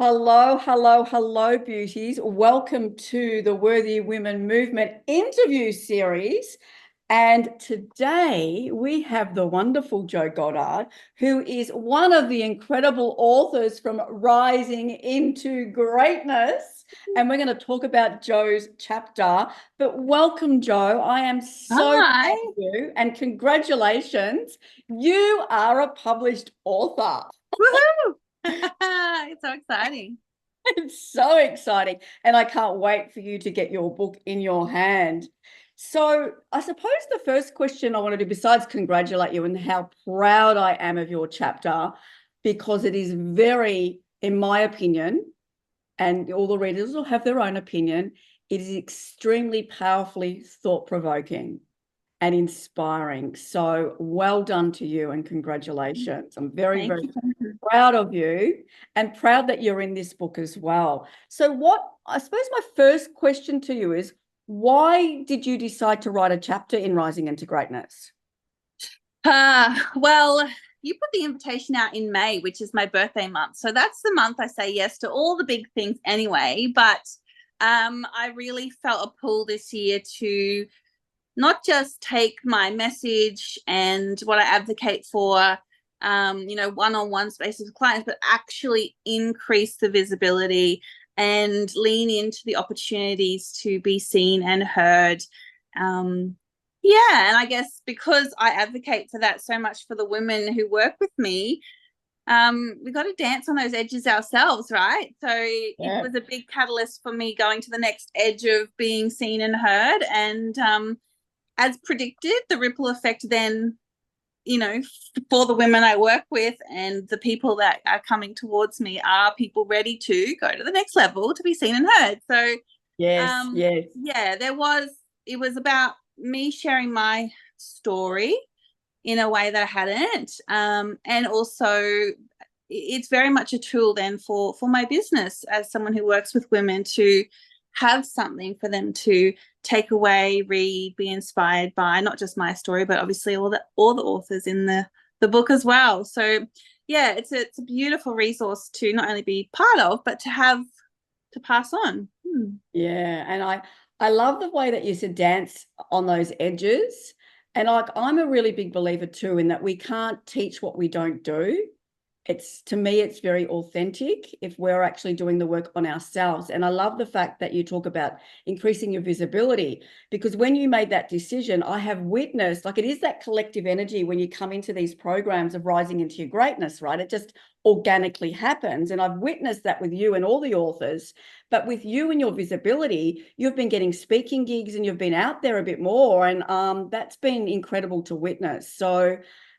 Hello, hello, hello, beauties. Welcome to the Worthy Women Movement interview series. And today we have the wonderful Jo Goddard, who is one of the incredible authors from Rising into Greatness. And we're going to talk about Jo's chapter. But welcome, Jo. I am so Hi. proud of you and congratulations. You are a published author. Woohoo! It's so exciting. It's so exciting. And I can't wait for you to get your book in your hand. So, I suppose the first question I want to do, besides congratulate you and how proud I am of your chapter, because it is very, in my opinion, and all the readers will have their own opinion, it is extremely powerfully thought provoking and inspiring. So well done to you and congratulations. I'm very, Thank very you. proud of you and proud that you're in this book as well. So I suppose my first question to you is, why did you decide to write a chapter in Rising into Greatness? Well, you put the invitation out in May, which is my birthday month. So that's the month I say yes to all the big things anyway. But I really felt a pull this year to not just take my message and what I advocate for, one-on-one spaces with clients, but actually increase the visibility and lean into the opportunities to be seen and heard. Yeah, and I guess because I advocate for that so much for the women who work with me, we got to dance on those edges ourselves, right? So it Yeah. was a big catalyst for me going to the next edge of being seen and heard. And as predicted, the ripple effect then, for the women I work with and the people that are coming towards me are people ready to go to the next level to be seen and heard. So, Yes, yes. yeah, it was about me sharing my story in a way that I hadn't. And also, it's very much a tool then for my business as someone who works with women to have something for them to take away, read, be inspired by, not just my story, but obviously all the authors in the book as well. So yeah, it's a beautiful resource to not only be part of, but to have to pass on. Yeah. And I love the way that you said dance on those edges. And I'm a really big believer too in that we can't teach what we don't do. To me, it's very authentic if we're actually doing the work on ourselves. And I love the fact that you talk about increasing your visibility, because when you made that decision, I have witnessed, like, it is that collective energy when you come into these programs of rising into your greatness, right? It just organically happens. And I've witnessed that with you and all the authors. But with you and your visibility, you've been getting speaking gigs and you've been out there a bit more. And that's been incredible to witness. So,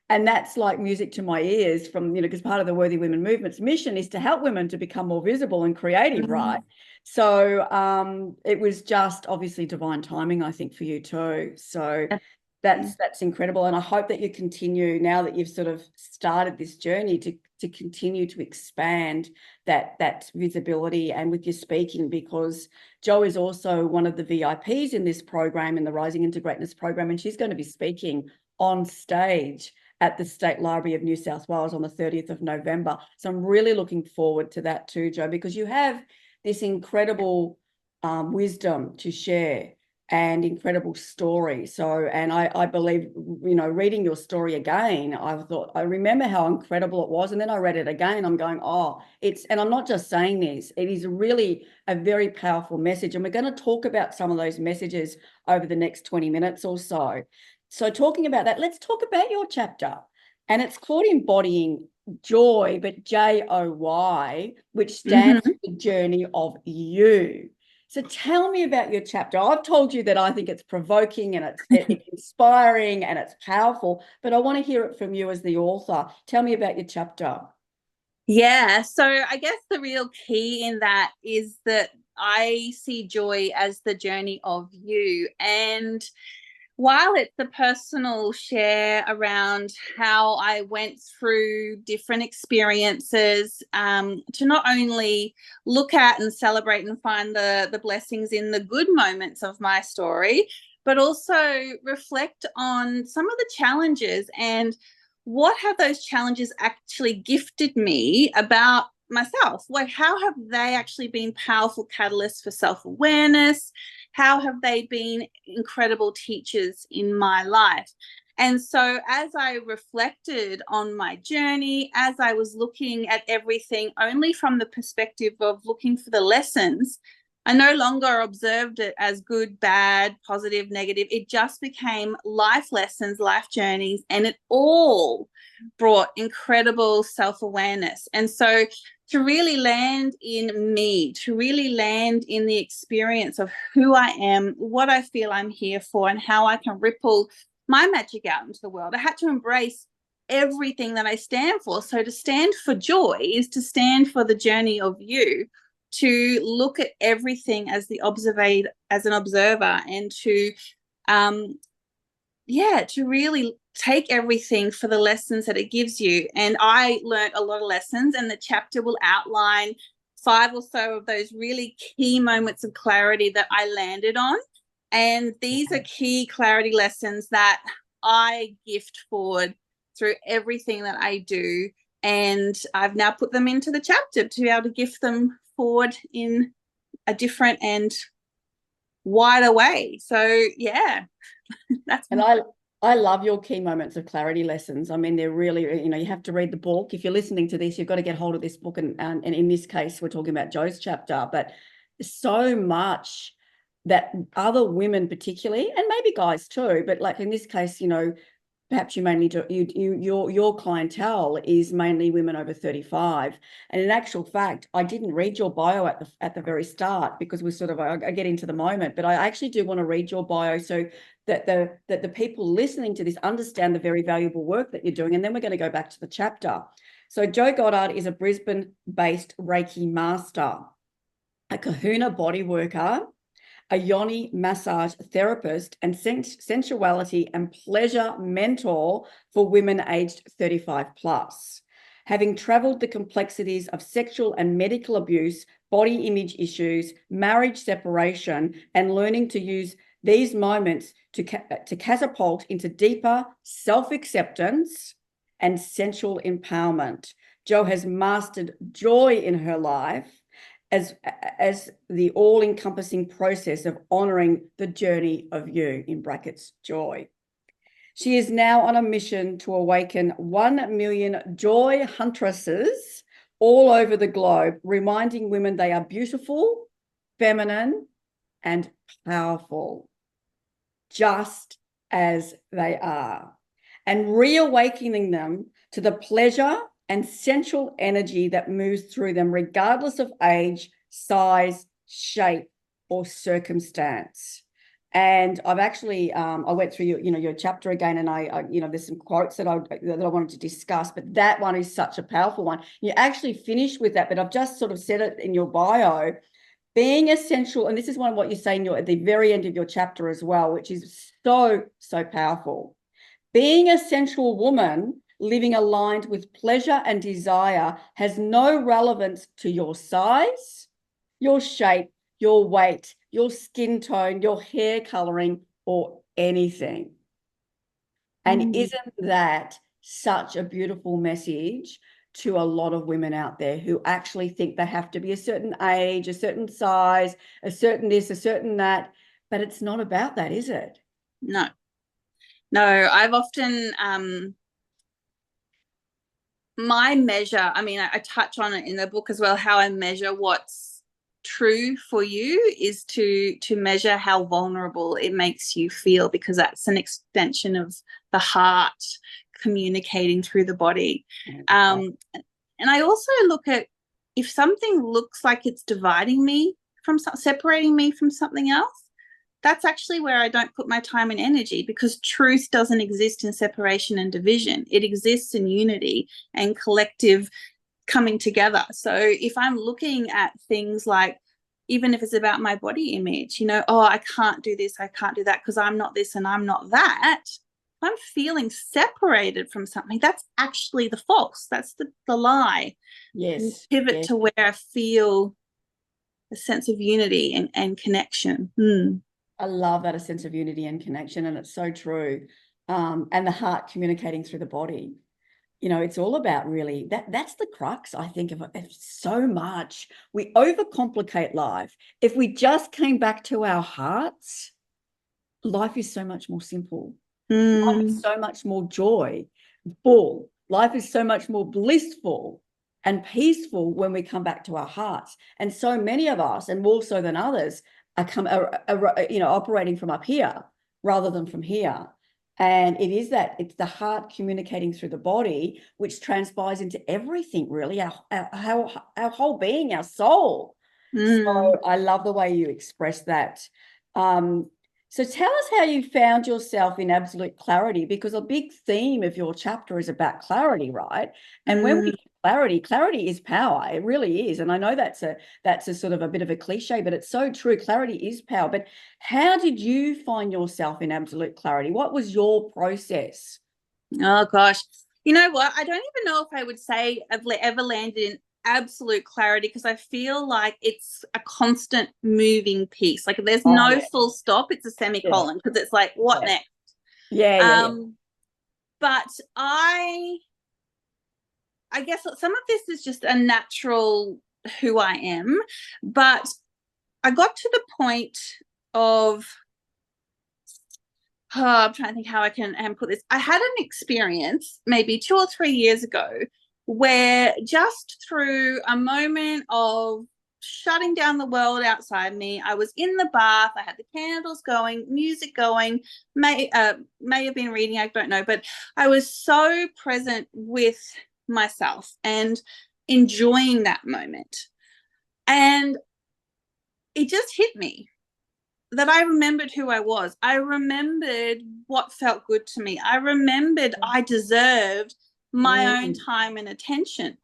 and that's like music to my ears from, because part of the Worthy Women Movement's mission is to help women to become more visible and creative, right? Mm-hmm. So it was just obviously divine timing, I think, for you too. So that's incredible. And I hope that you continue, now that you've sort of started this journey, to continue to expand that visibility and with your speaking, because Jo is also one of the VIPs in this program, in the Rising into Greatness program, and she's going to be speaking on stage at the State Library of New South Wales on the 30th of November. So I'm really looking forward to that too, Jo, because you have this incredible wisdom to share and incredible story. So, and I believe, reading your story again, I remember how incredible it was. And then I read it again. I'm going, and I'm not just saying this, it is really a very powerful message. And we're going to talk about some of those messages over the next 20 minutes or so. So talking about that, let's talk about your chapter. And it's called Embodying Joy, but Joy, which stands Mm-hmm. for the journey of you. So tell me about your chapter. I've told you that I think it's provoking and it's inspiring and it's powerful, but I want to hear it from you as the author. Tell me about your chapter. Yeah, so I guess the real key in that is that I see joy as the journey of you. And while it's a personal share around how I went through different experiences, to not only look at and celebrate and find the blessings in the good moments of my story, but also reflect on some of the challenges and what have those challenges actually gifted me about myself, like how have they actually been powerful catalysts for self-awareness? How have they been incredible teachers in my life? And so as I reflected on my journey, as I was looking at everything only from the perspective of looking for the lessons, I no longer observed it as good, bad, positive, negative. It just became life lessons, life journeys, and it all brought incredible self-awareness. And so to really land in me, to really land in the experience of who I am, what I feel I'm here for, and how I can ripple my magic out into the world, I had to embrace everything that I stand for. So to stand for joy is to stand for the journey of you, to look at everything as an observer, and to to really take everything for the lessons that it gives you. And I learned a lot of lessons, and the chapter will outline 5 or so of those really key moments of clarity that I landed on. And these are key clarity lessons that I gift forward through everything that I do. And I've now put them into the chapter to be able to gift them forward in a different and wider way. So yeah, that's. And I love your key moments of clarity lessons. I mean, they're really, you have to read the book. If you're listening to this, you've got to get hold of this book. And in this case, we're talking about Joe's chapter, but so much that other women particularly, and maybe guys too, but like in this case, perhaps you mainly do, your clientele is mainly women over 35. And in actual fact, I didn't read your bio at the very start because we're sort of, I get into the moment, but I actually do want to read your bio so that the people listening to this understand the very valuable work that you're doing. And then we're going to go back to the chapter. So Jo Goddard is a Brisbane-based Reiki master, a Kahuna body worker, a yoni massage therapist, and sensuality and pleasure mentor for women aged 35 plus. Having traveled the complexities of sexual and medical abuse, body image issues, marriage separation, and learning to use these moments to catapult into deeper self-acceptance and sensual empowerment. Jo has mastered joy in her life as the all-encompassing process of honoring the journey of you, in brackets, joy. She is now on a mission to awaken 1 million joy huntresses all over the globe, reminding women they are beautiful, feminine, and powerful, just as they are, and reawakening them to the pleasure and sensual energy that moves through them, regardless of age, size, shape, or circumstance. And I've actually, I went through your chapter again, and I there's some quotes that I wanted to discuss, but that one is such a powerful one. You actually finished with that, but I've just sort of said it in your bio. Being essential, and this is one of what you say at the very end of your chapter as well, which is so, so powerful. Being a sensual woman living aligned with pleasure and desire has no relevance to your size, your shape, your weight, your skin tone, your hair coloring, or anything. And isn't that such a beautiful message to a lot of women out there who actually think they have to be a certain age, a certain size, a certain this, a certain that, but it's not about that, is it? No, I've often, my measure, I mean, I touch on it in the book as well, how I measure what's true for you is to measure how vulnerable it makes you feel, because that's an extension of the heart communicating through the body. And I also look at, if something looks like it's dividing me from, separating me from something else, that's actually where I don't put my time and energy, because truth doesn't exist in separation and division. It exists in unity and collective coming together. So if I'm looking at things like, even if it's about my body image, oh, I can't do this, I can't do that because I'm not this and I'm not that. If I'm feeling separated from something, that's actually the false. That's the lie. Yes. Pivot yes. to where I feel a sense of unity and connection. I love that, a sense of unity and connection, and it's so true. And the heart communicating through the body. you know, it's all about really that's the crux, I think, of so much. We overcomplicate life. If we just came back to our hearts, life is so much more simple. Life is so much more joyful. Life is so much more blissful and peaceful when we come back to our hearts. And so many of us, and more so than others, are you know, operating from up here rather than from here. And it's the heart communicating through the body, which transpires into everything, really, our whole being, our soul. So I love the way you express that. So tell us how you found yourself in absolute clarity, because a big theme of your chapter is about clarity, right? And when we clarity is power. It really is. And I know that's a sort of a bit of a cliche, but it's so true. Clarity is power. But how did you find yourself in absolute clarity? What was your process? Oh gosh. You know what? I don't even know if I would say I've ever landed in absolute clarity, because I feel like it's a constant moving piece. Like there's no full stop, it's a semicolon, because it's like, what next? But I guess some of this is just a natural who I am, but I got to the point of I'm trying to think how I can put this. I had an experience maybe 2 or 3 years ago where, just through a moment of shutting down the world outside me, I was in the bath, I had the candles going, music going, may have been reading, I don't know, but I was so present with myself and enjoying that moment. And it just hit me that I remembered who I was. I remembered what felt good to me. I remembered I deserved my own time and attention.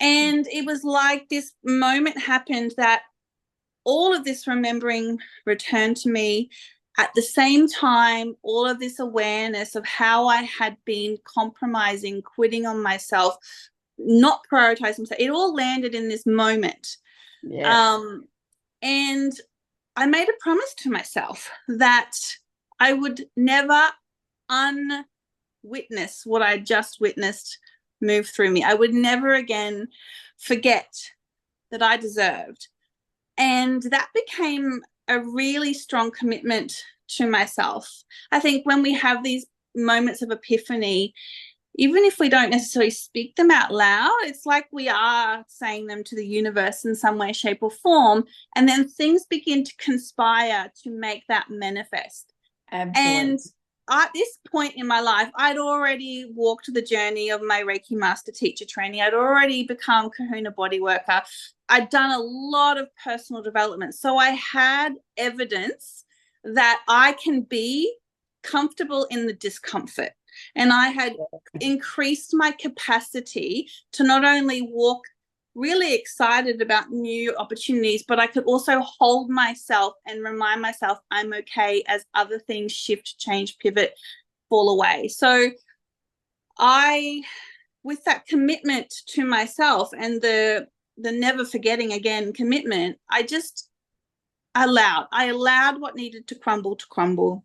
And it was like this moment happened that all of this remembering returned to me. At the same time, all of this awareness of how I had been compromising, quitting on myself, not prioritizing myself, it all landed in this moment. And I made a promise to myself that I would never unwitness what I just witnessed move through me. I would never again forget that I deserved. And that became a really strong commitment to myself. I think when we have these moments of epiphany, even if we don't necessarily speak them out loud, it's like we are saying them to the universe in some way, shape, or form. And then things begin to conspire to make that manifest. Absolutely. And at this point in my life, I'd already walked the journey of my Reiki master teacher training. I'd already become Kahuna body worker. I'd done a lot of personal development. So I had evidence that I can be comfortable in the discomfort. And I had increased my capacity to not only walk really excited about new opportunities, but I could also hold myself and remind myself I'm okay as other things shift, change, pivot, fall away. So with that commitment to myself and the never forgetting again commitment, I just allowed what needed to crumble.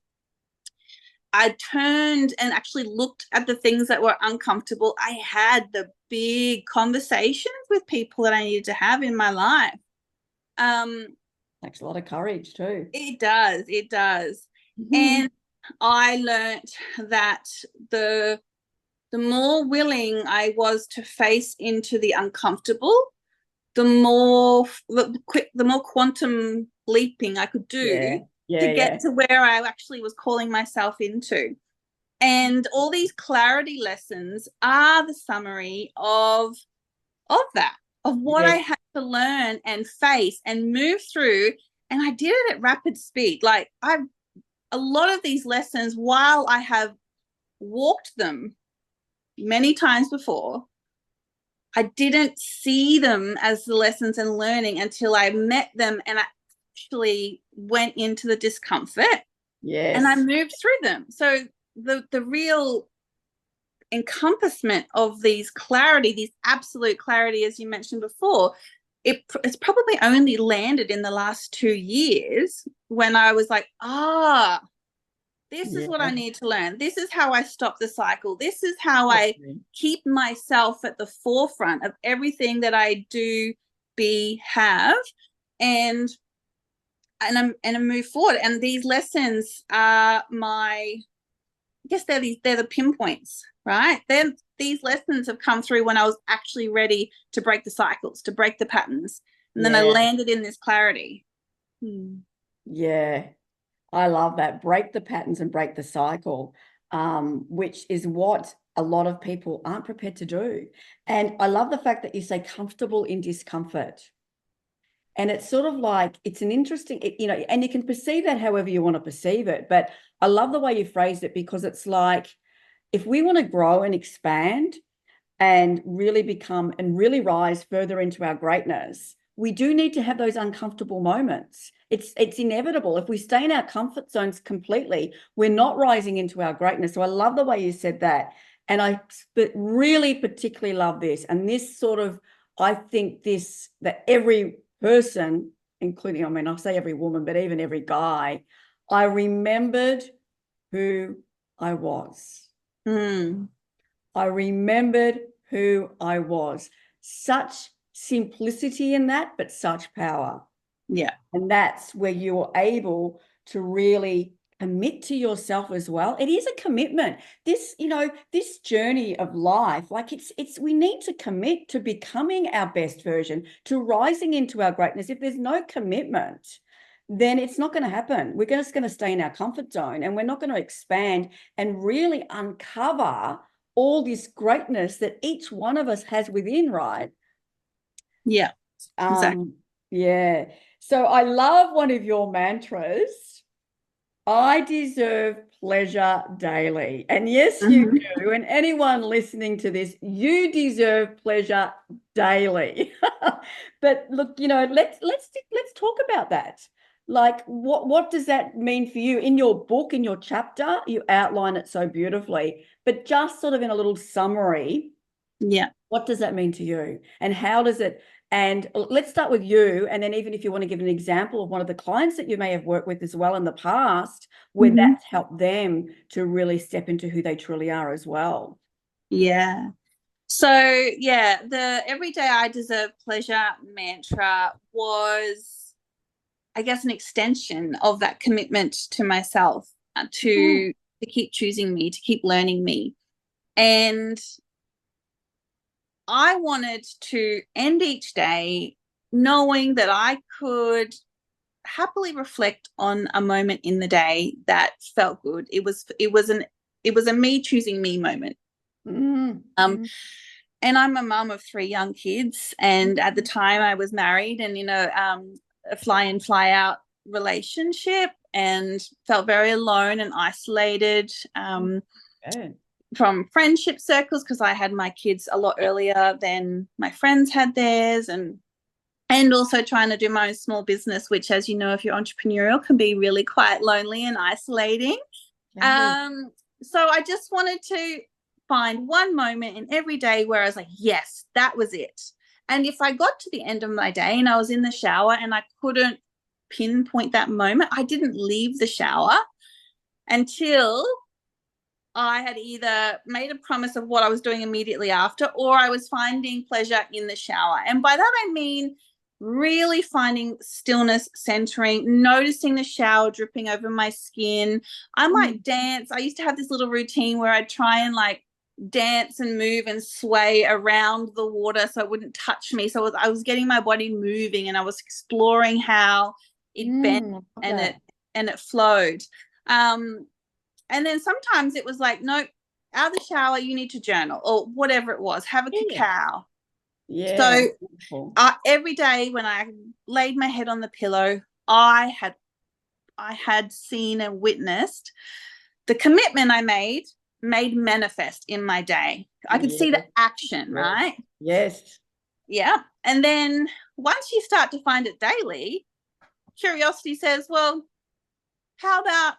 I turned and actually looked at the things that were uncomfortable. I had the big conversations with people that I needed to have in my life. Takes a lot of courage too. It does. And I learned that the more willing I was to face into the uncomfortable, the more quantum leaping I could do to get to where I actually was calling myself into. And all these clarity lessons are the summary of that, of what I had to learn and face and move through. And I did it at rapid speed. Like a lot of these lessons, while I have walked them many times before, I didn't see them as the lessons and learning until I met them and I actually went into the discomfort and I moved through them. So the real encompassment of these absolute clarity, as you mentioned before, it's probably only landed in the last 2 years when I was like, This is Yeah. what I need to learn. This is how I stop the cycle. This is how I Definitely. keep myself at the forefront of everything that I do, have, and I move forward. And these lessons are I guess they're the pinpoints, right? Then these lessons have come through when I was actually ready to break the cycles, to break the patterns. And then I Yeah. landed in this clarity. Yeah. I love that. Break the patterns and break the cycle, which is what a lot of people aren't prepared to do. And I love the fact that you say comfortable in discomfort. And it's sort of like, it's an interesting, and you can perceive that however you want to perceive it. But I love the way you phrased it, because it's like, if we want to grow and expand and really become and really rise further into our greatness, we do need to have those uncomfortable moments. It's inevitable. If we stay in our comfort zones completely, we're not rising into our greatness. So I love the way you said that. And I really particularly love this. And this sort of, I think that every person, including, I mean, I'll say every woman, but even every guy, I remembered who I was. Mm. I remembered who I was. Such simplicity in that, but such power. Yeah. And that's where you're able to really commit to yourself as well. It is a commitment. This journey of life, like we need to commit to becoming our best version, to rising into our greatness. If there's no commitment, then it's not going to happen. We're just going to stay in our comfort zone, and we're not going to expand and really uncover all this greatness that each one of us has within, right? Yeah. Exactly. Yeah. So I love one of your mantras. I deserve pleasure daily. And yes, you do. And anyone listening to this, you deserve pleasure daily. But look, let's talk about that. Like, what does that mean for you? In your book, in your chapter, you outline it so beautifully, but just sort of in a little summary, Yeah. what does that mean to you? And how does it? And let's start with you. And then even if you want to give an example of one of the clients that you may have worked with as well in the past, where that's helped them to really step into who they truly are as well. Yeah. So, yeah, the everyday I deserve pleasure mantra was, I guess, an extension of that commitment to myself, to keep choosing me, to keep learning me. And I wanted to end each day knowing that I could happily reflect on a moment in the day that felt good. It was a me choosing me moment. And I'm a mum of 3 young kids, and at the time I was married, and a fly in fly out relationship, and felt very alone and isolated from friendship circles, because I had my kids a lot earlier than my friends had theirs, and also trying to do my own small business, which, as you know, if you're entrepreneurial, can be really quite lonely and isolating. So I just wanted to find one moment in every day where I was like, yes, that was it. And if I got to the end of my day and I was in the shower and I couldn't pinpoint that moment, I didn't leave the shower until I had either made a promise of what I was doing immediately after, or I was finding pleasure in the shower. And by that, I mean really finding stillness, centering, noticing the shower dripping over my skin. I might dance. I used to have this little routine where I'd try and like dance and move and sway around the water so it wouldn't touch me. So I was getting my body moving, and I was exploring how it bent and it flowed. And then sometimes it was like, no, out of the shower, you need to journal, or whatever it was, have a cacao. Yeah. So every day when I laid my head on the pillow, I had seen and witnessed the commitment I made manifest in my day. I could see the action, right? Yes. Yeah. And then once you start to find it daily, curiosity says, well, how about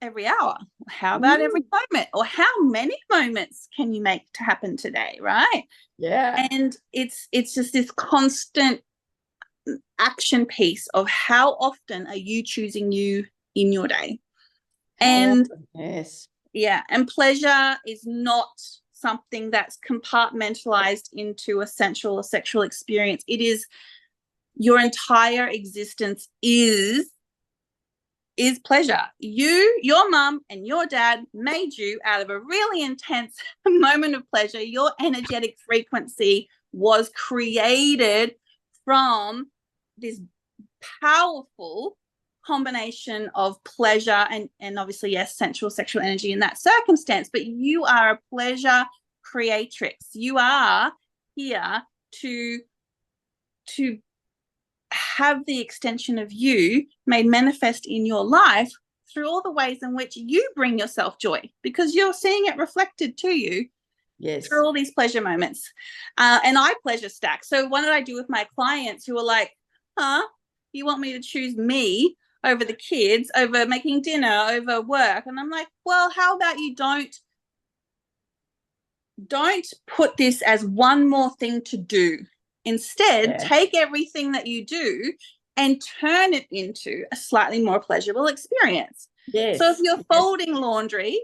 every hour? How about every moment? Or how many moments can you make to happen today, right? Yeah. And it's just this constant action piece of how often are you choosing you in your day. How And often? Yes. yeah, and pleasure is not something that's compartmentalized into a sensual or sexual experience. It is your entire existence is pleasure. Your mum and your dad made you out of a really intense moment of pleasure. Your energetic frequency was created from this powerful combination of pleasure and obviously, yes, sensual sexual energy in that circumstance. But you are a pleasure creatrix. You are here to have the extension of you made manifest in your life through all the ways in which you bring yourself joy, because you're seeing it reflected to you Yes. through all these pleasure moments. And I pleasure stack. So what did I do with my clients who are like, you want me to choose me over the kids, over making dinner, over work? And I'm like, well, how about you don't put this as one more thing to do. Instead, take everything that you do and turn it into a slightly more pleasurable experience. Yes. So if you're folding laundry,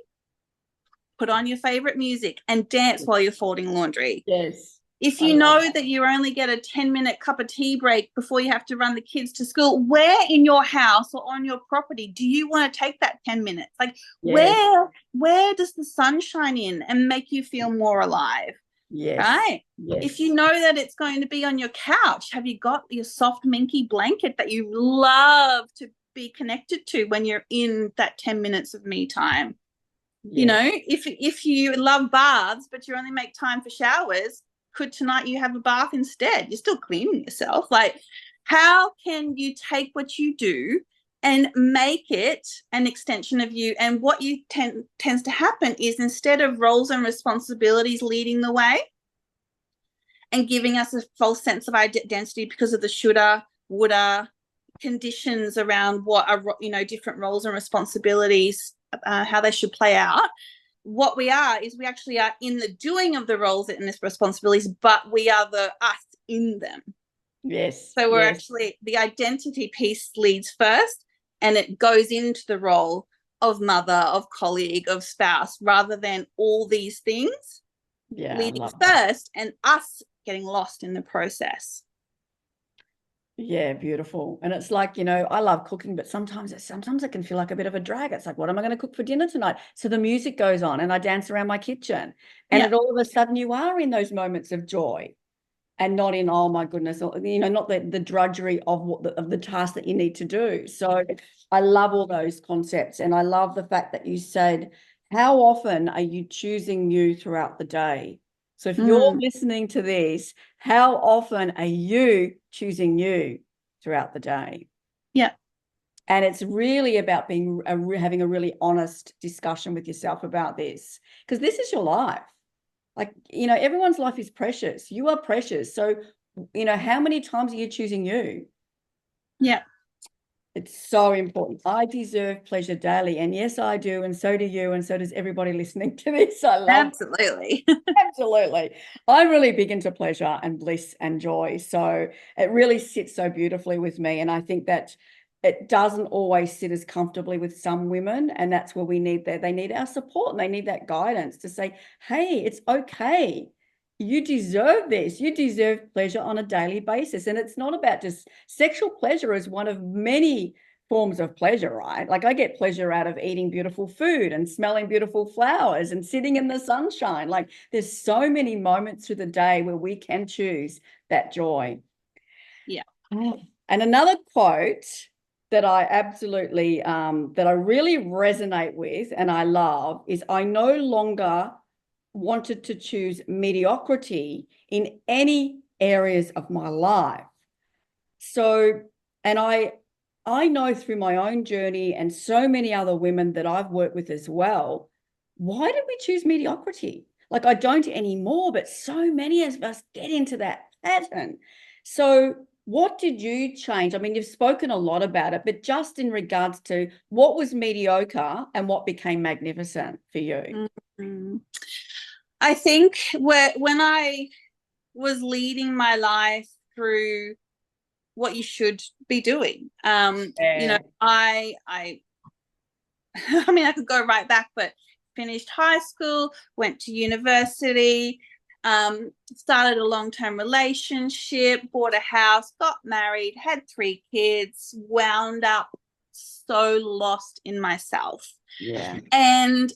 put on your favorite music and dance while you're folding laundry. Yes. If you know that you only get a 10-minute cup of tea break before you have to run the kids to school, where in your house or on your property do you want to take that 10 minutes? Like, where does the sun shine in and make you feel more alive? Yes. Right? Yes. If you know that it's going to be on your couch, have you got your soft, minky blanket that you love to be connected to when you're in that 10 minutes of me time? Yes. You know, if you love baths, but you only make time for showers, could tonight you have a bath instead? You're still cleaning yourself. Like, how can you take what you do and make it an extension of you? And what you tends to happen is, instead of roles and responsibilities leading the way and giving us a false sense of identity because of the shoulda, woulda conditions around what are, different roles and responsibilities, how they should play out, what we are is we actually are in the doing of the roles and the responsibilities, but we are the us in them. Yes. So we're actually, the identity piece leads first, and it goes into the role of mother, of colleague, of spouse, rather than all these things leading first and us getting lost in the process. Yeah, beautiful. And it's like, I love cooking, but sometimes it can feel like a bit of a drag. It's like, what am I going to cook for dinner tonight? So the music goes on and I dance around my kitchen, and it all of a sudden you are in those moments of joy and not in, oh my goodness, not the drudgery of the task that you need to do. So I love all those concepts. And I love the fact that you said, how often are you choosing you throughout the day? So if you're listening to this, how often are you choosing you throughout the day? Yeah. And it's really about having a really honest discussion with yourself about this, because this is your life. Like, everyone's life is precious. You are precious. So, how many times are you choosing you? Yeah. It's so important. I deserve pleasure daily. And yes, I do. And so do you. And so does everybody listening to this. I love Absolutely. Absolutely. I'm really big into pleasure and bliss and joy. So it really sits so beautifully with me. And I think that it doesn't always sit as comfortably with some women. And that's where we need that. They need our support and they need that guidance to say, hey, it's okay. You deserve this. You deserve pleasure on a daily basis. And it's not about just sexual pleasure as one of many forms of pleasure, right? Like, I get pleasure out of eating beautiful food and smelling beautiful flowers and sitting in the sunshine. Like, there's so many moments through the day where we can choose that joy. Yeah. And another quote that I absolutely, that I really resonate with and I love is, I no longer wanted to choose mediocrity in any areas of my life. So, and I know through my own journey and so many other women that I've worked with as well, why did we choose mediocrity? Like, I don't anymore, but so many of us get into that pattern. So what did you change? I mean, you've spoken a lot about it, but just in regards to what was mediocre and what became magnificent for you? Mm-hmm. I think when I was leading my life through what you should be doing, I I mean, I could go right back, but finished high school, went to university, started a long-term relationship, bought a house, got married, had 3 kids, wound up so lost in myself. Yeah. And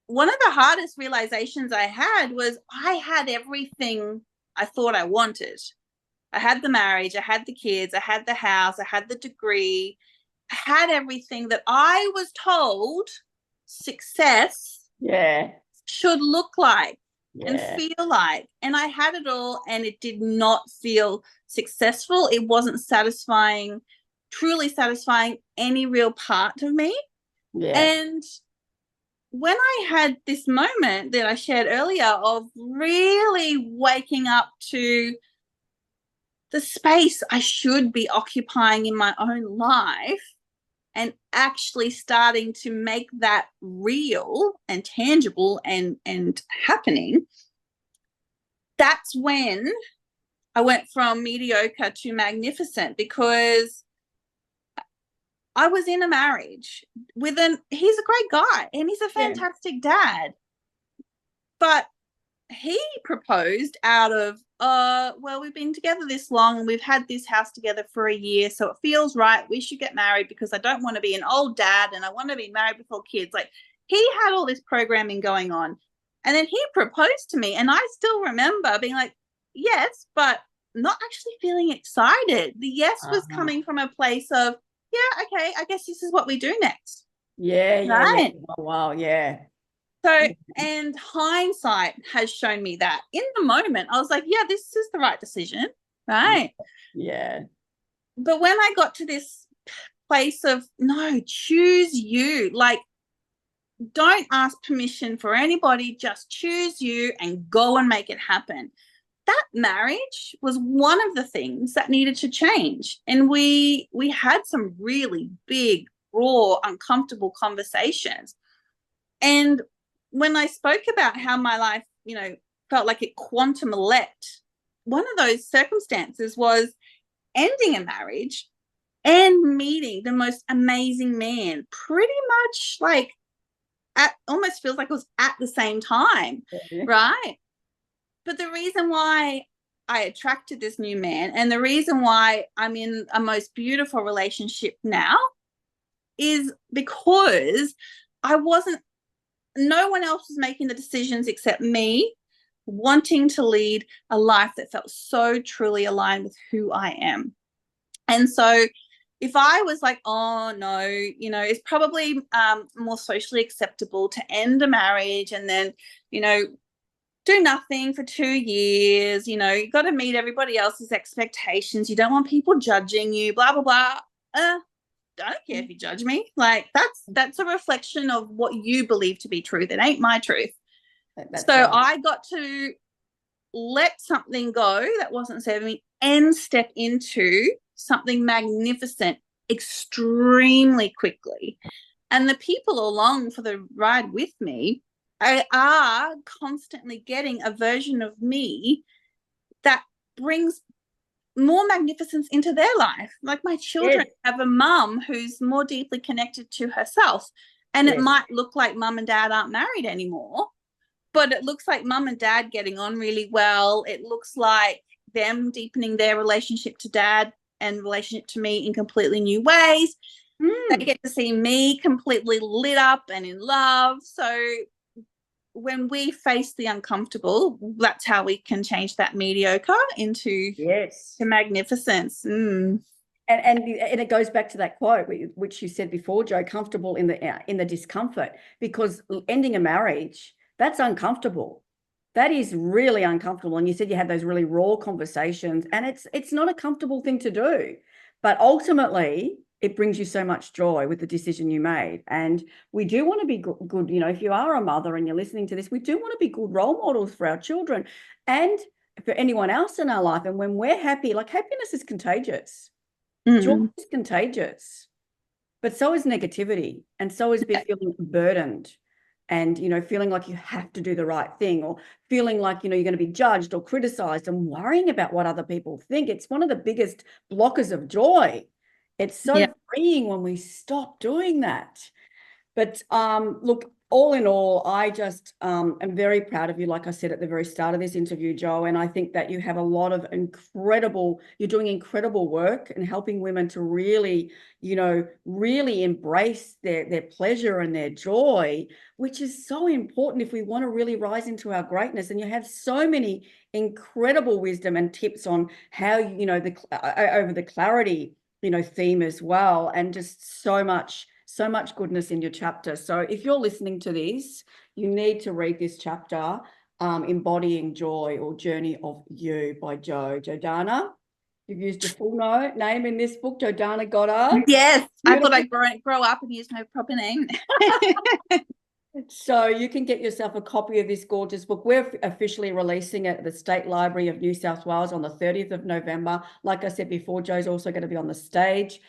one of the hardest realizations I had was I had everything I thought I wanted. I had the marriage, I had the kids, I had the house, I had the degree, I had everything that I was told success Yeah. should look like and Yeah. feel like. And I had it all, and it did not feel successful. It wasn't satisfying, truly satisfying any real part of me. Yeah. And when I had this moment that I shared earlier of really waking up to the space I should be occupying in my own life and actually starting to make that real and tangible and happening, that's when I went from mediocre to magnificent, because I was in a marriage with he's a great guy and he's a fantastic dad, but he proposed out of, well, we've been together this long and we've had this house together for a year, so it feels right. We should get married because I don't want to be an old dad and I want to be married before kids. Like, he had all this programming going on. And then he proposed to me, and I still remember being like, yes, but not actually feeling excited. The yes was coming from a place of, yeah, okay, I guess this is what we do next. Yeah. Right? Oh, wow. Yeah. So, and hindsight has shown me that in the moment, I was like, yeah, this is the right decision. Right. Yeah. But when I got to this place of, no, choose you, like, don't ask permission for anybody, just choose you and go and make it happen. That marriage was one of the things that needed to change. And we had some really big, raw, uncomfortable conversations. And when I spoke about how my life, felt like it quantum leapt, one of those circumstances was ending a marriage and meeting the most amazing man, pretty much like almost feels like it was at the same time, right? But the reason why I attracted this new man and the reason why I'm in a most beautiful relationship now is because no one else was making the decisions except me, wanting to lead a life that felt so truly aligned with who I am. And so if I was like, oh no, it's probably more socially acceptable to end a marriage and then, do nothing for 2 years. You got to meet everybody else's expectations. You don't want people judging you, blah, blah, blah. I don't care if you judge me. Like, that's a reflection of what you believe to be truth. It ain't my truth. So right. I got to let something go that wasn't serving me and step into something magnificent extremely quickly. And the people along for the ride with me are constantly getting a version of me that brings more magnificence into their life. Like, my children have a mum who's more deeply connected to herself. And it might look like mum and dad aren't married anymore, but it looks like mum and dad getting on really well. It looks like them deepening their relationship to dad and relationship to me in completely new ways. They get to see me completely lit up and in love. So when we face the uncomfortable, that's how we can change that mediocre into magnificence. And it goes back to that quote which you said before, Jo, comfortable in the discomfort, because ending a marriage, that's uncomfortable. That is really uncomfortable. And you said you had those really raw conversations, and it's not a comfortable thing to do, but ultimately it brings you so much joy with the decision you made. And we do want to be good, if you are a mother and you're listening to this, we do want to be good role models for our children and for anyone else in our life. And when we're happy, like, happiness is contagious. Joy is contagious, but so is negativity, and so is feeling burdened and, feeling like you have to do the right thing, or feeling like, you're going to be judged or criticized and worrying about what other people think. It's one of the biggest blockers of joy. It's so freeing when we stop doing that. But look, all in all, I just am very proud of you, like I said at the very start of this interview, Jo, and I think that you have a lot of you're doing incredible work and helping women to really, really embrace their pleasure and their joy, which is so important if we want to really rise into our greatness. And you have so many incredible wisdom and tips on how, over the clarity, theme as well, and just so much goodness in your chapter. So if you're listening to this, you need to read this chapter, Embodying Joy or Journey of You by Jordana. You've used your full name in this book, Jordana Goddard. Yes, Beautiful. I thought I'd grow up and use my proper name. So you can get yourself a copy of this gorgeous book. We're officially releasing it at the State Library of New South Wales on the 30th of November. Like I said before, Jo's also going to be on the stage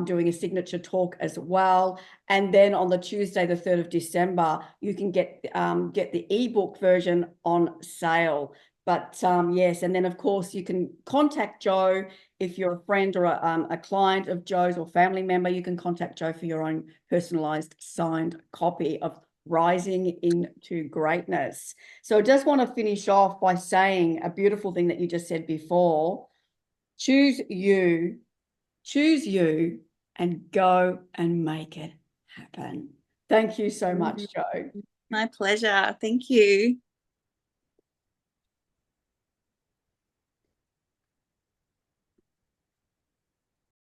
doing a signature talk as well. And then on the Tuesday, the 3rd of December, you can get the ebook version on sale. But yes, and then of course you can contact Jo if you're a friend or a client of Jo's or family member. You can contact Jo for your own personalized signed copy of Rising into Greatness. So I just want to finish off by saying a beautiful thing that you just said before. Choose you, and go and make it happen. Thank you so much, Jo. My pleasure. Thank you.